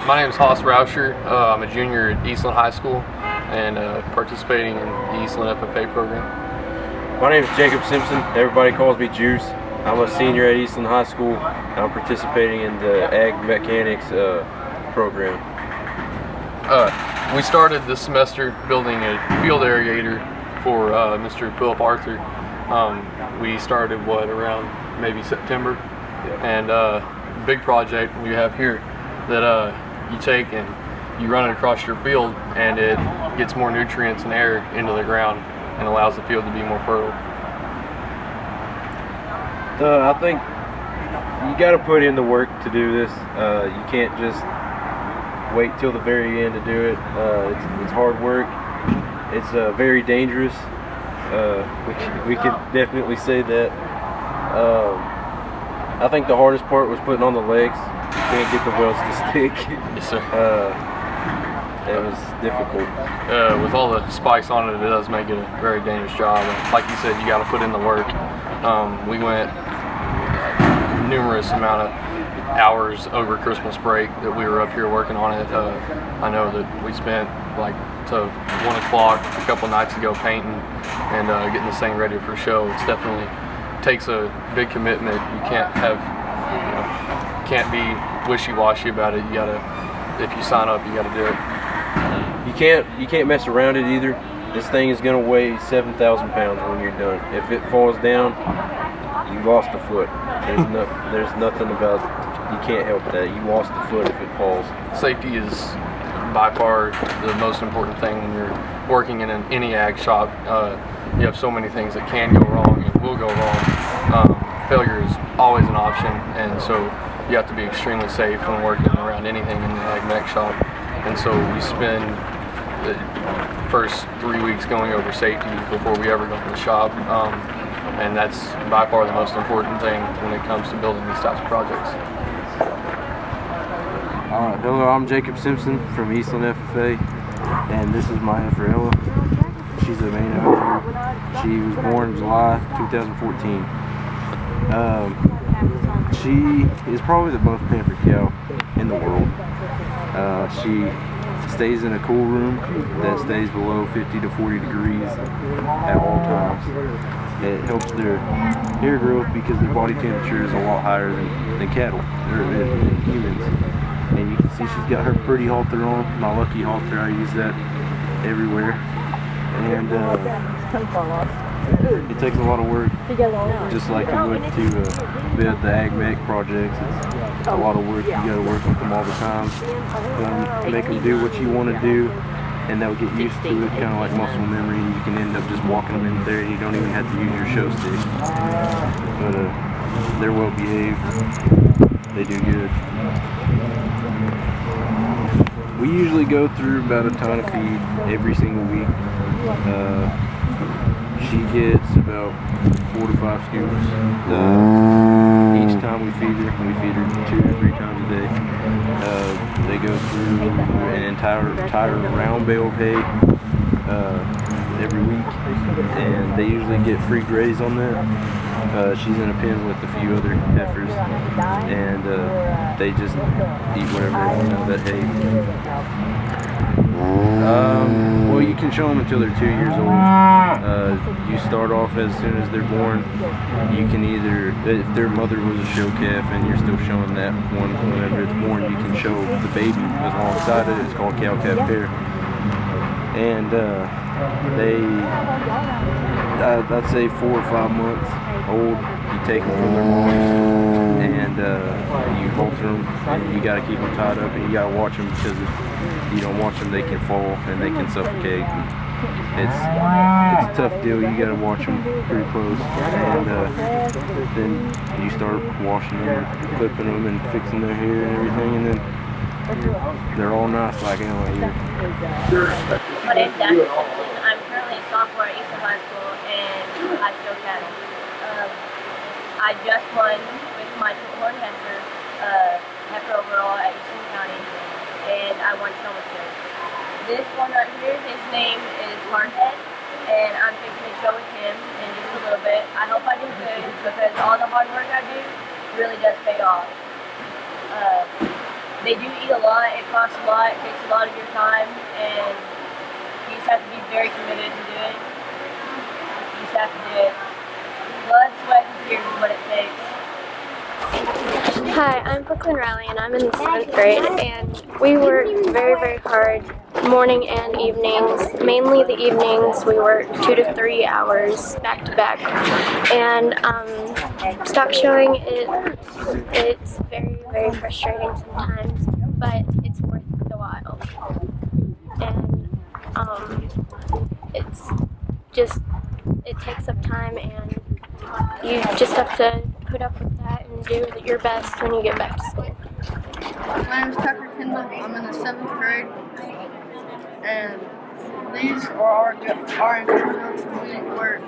My name is Haas Rauscher. I'm a junior at Eastland High School and participating in the Eastland FFA program. My name is Jacob Simpson. Everybody calls me Juice. I'm a senior at Eastland High School. I'm participating in the Ag Mechanics program. We started this semester building a field aerator for Mr. Philip Arthur. We started around maybe September, and big project we have here that you take and you run it across your field, and it gets more nutrients and air into the ground and allows the field to be more fertile. I think you got to put in the work to do this. You can't just wait till the very end to do it. It's hard work. It's very dangerous. We can definitely say that. I think the hardest part was putting on the legs. You can't get the welds to stick. Yes, sir. It was difficult. With all the spikes on it, it does make it a very dangerous job. And like you said, you got to put in the work. We went numerous amount of hours over Christmas break that we were up here working on it. I know that we spent like to 1 o'clock a couple nights ago painting and getting this thing ready for show. It's definitely takes a big commitment. You can't be wishy-washy about it. You gotta, if you sign up, you gotta do it. You can't mess around it either. This thing is gonna weigh 7,000 pounds when you're done. If it falls down, you lost a foot. There's nothing about, you can't help that. You lost a foot if it falls. Safety is by far the most important thing when you're working in any ag shop. You have so many things that can go wrong and will go wrong. Failure is always an option, and so you have to be extremely safe when working around anything in the ag mech shop. And so we spend the first 3 weeks going over safety before we ever go to the shop. And that's by far the most important thing when it comes to building these types of projects. Alright, hello, I'm Jacob Simpson from Eastland FFA, and this is my heifer Ella. She's a main heifer. She was born July 2014. She is probably the most pampered cow in the world. She stays in a cool room that stays below 50 to 40 degrees at all times. It helps their hair growth because their body temperature is a lot higher than cattle or than humans. And you can see she's got her pretty halter on, my lucky halter. I use that everywhere. And it takes a lot of work, just like it would to build the ag mech projects. It's a lot of work. You got to work with them all the time, make them do what you want to do, and they'll get used to it, kind of like muscle memory. And you can end up just walking them in there, and you don't even have to use your show stick. But they're well behaved. They do good. We usually go through about a ton of feed every single week. She gets about 4 to 5 scoops. Each time we feed her 2 to 3 times a day. They go through an entire round bale of hay every week, and they usually get free graze on that. She's in a pen with a few other heifers, and they just eat whatever they want out of that hay. Well, you can show them until they're 2 years old. You start off as soon as they're born. You can either, if their mother was a show calf and you're still showing that one whenever it's born, you can show the baby alongside it. It's called cow-calf pair. And I'd say 4 or 5 months old, you take them from their moms and you halter them, and you got to keep them tied up, and you got to watch them, because if you don't watch them, they can fall and they can suffocate. It's a tough deal. You got to watch them pretty close, and then you start washing them, clipping them, and fixing their hair and everything, and then they're all nice like Ella here. My name's Daniel Simpson. I'm currently a sophomore at Eastland High School, and I show cattle. I just won with my horn heifer overall at Eastland County, and I won so much good. This one right here, his name is Hardhead, and I'm fixing to show with him in just a little bit. I hope I do good, because all the hard work I do really does pay off. they do eat a lot, it costs a lot, it takes a lot of your time, and you just have to be very committed to do it. You just have to do it. Blood, sweat, and tears is what it takes. Hi, I'm Brooklyn Riley and I'm in the 7th grade, and we work very, very hard morning and evenings. Mainly the evenings we work 2 to 3 hours back to back, and stock showing it's very, very frustrating sometimes, but it's worth the while. And it's just, it takes up time, and you just have to put up with that and do your best when you get back to school. My name is Tucker Kendall. I'm in the 7th grade, and these are our goats. We work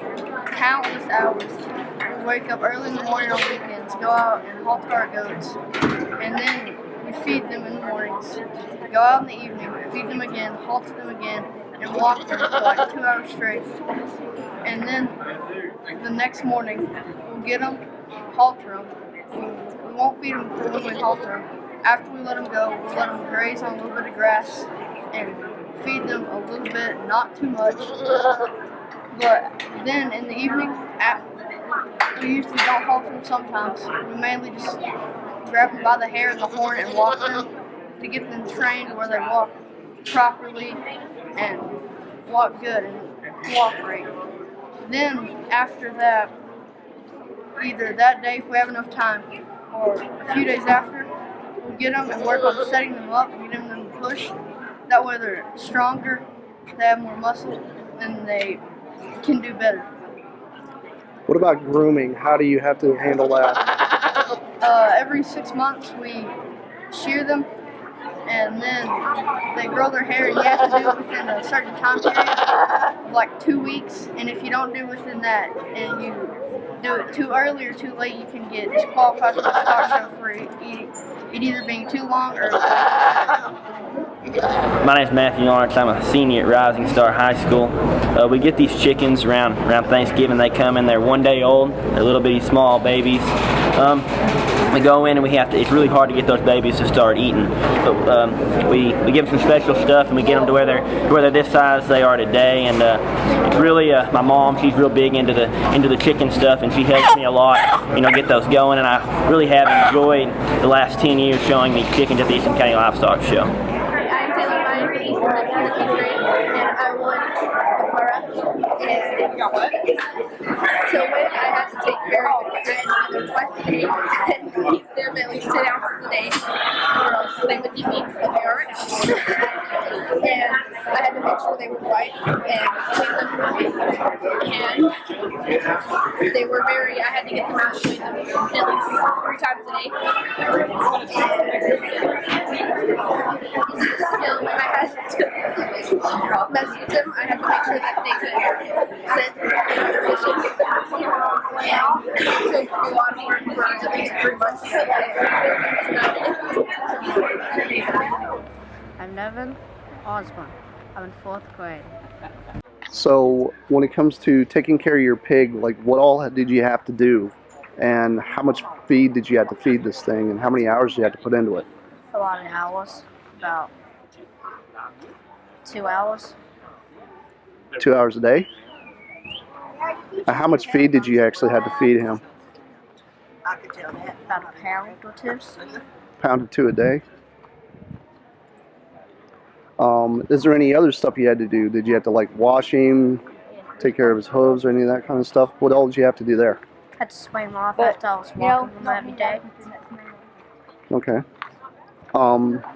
countless hours. We wake up early in the morning on weekends, go out and halter our goats, and then we feed them in the mornings. Go out in the evening, feed them again, halter them again, and walk them for like 2 hours straight. And then the next morning, we'll get them, halter them. We won't feed them for when we halter them. After we let them go, we'll let them graze on a little bit of grass and feed them a little bit, not too much. But then in the evening, we usually don't halter them sometimes. We mainly just grab them by the hair and the horn and walk them to get them trained where they walk properly and walk good and cooperate. Then after that, either that day if we have enough time, or a few days after, we'll get them and work on setting them up and getting them to push. That way they're stronger, they have more muscle, and they can do better. What about grooming? How do you have to handle that? Every 6 months we shear them, and then they grow their hair, and you have to do it within a certain time period, like 2 weeks. And if you don't do within that, and you do it too early or too late, you can get disqualified from the stock show for it either being too long or My name is Matthew Lawrence. I'm a senior at Rising Star High School. We get these chickens around Thanksgiving. They come in, they're 1 day old. They're little bitty small babies. We go in and it's really hard to get those babies to start eating. But we give them some special stuff, and we get them to where they're this size they are today. And it's really my mom. She's real big into the chicken stuff, and she helps me a lot, get those going. And I really have enjoyed the last 10 years showing these chickens at the Eastland County Livestock Show. I'm Taylor Ryan from Eastland, and I won the Cora. To win, I had to take care of them either twice a day and feed them at least 10 ounces a day, or else they would eat me, but they aren't. And I had to make sure they were right and clean them. And they were I had to get them out and clean them at least 3 times a day. When I had to mess with them, I had to make sure that they could sit and position. And so a lot of work for at least 3 months. I'm Nevin Osborne. I'm in 4th grade. So when it comes to taking care of your pig, like what all did you have to do? And how much feed did you have to feed this thing? And how many hours did you have to put into it? A lot of hours. About 2 hours. 2 hours a day? How much feed did you actually have to feed him? About a pound or 2. Pound or 2 a day? Is there any other stuff you had to do? Did you have to like wash him, take care of his hooves, or any of that kind of stuff? What all did you have to do there? I had to swing them off after I was walking them every day. Okay.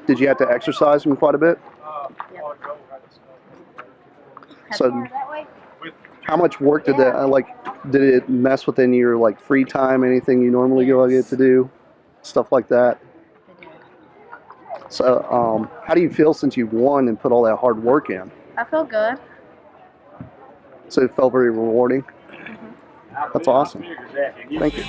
Did you have to exercise him quite a bit? Yep. So, how much work did that did it mess with any of your free time? Anything you normally get to do, stuff like that? So, how do you feel since you won and put all that hard work in? I feel good. So it felt very rewarding. That's awesome. Thank you.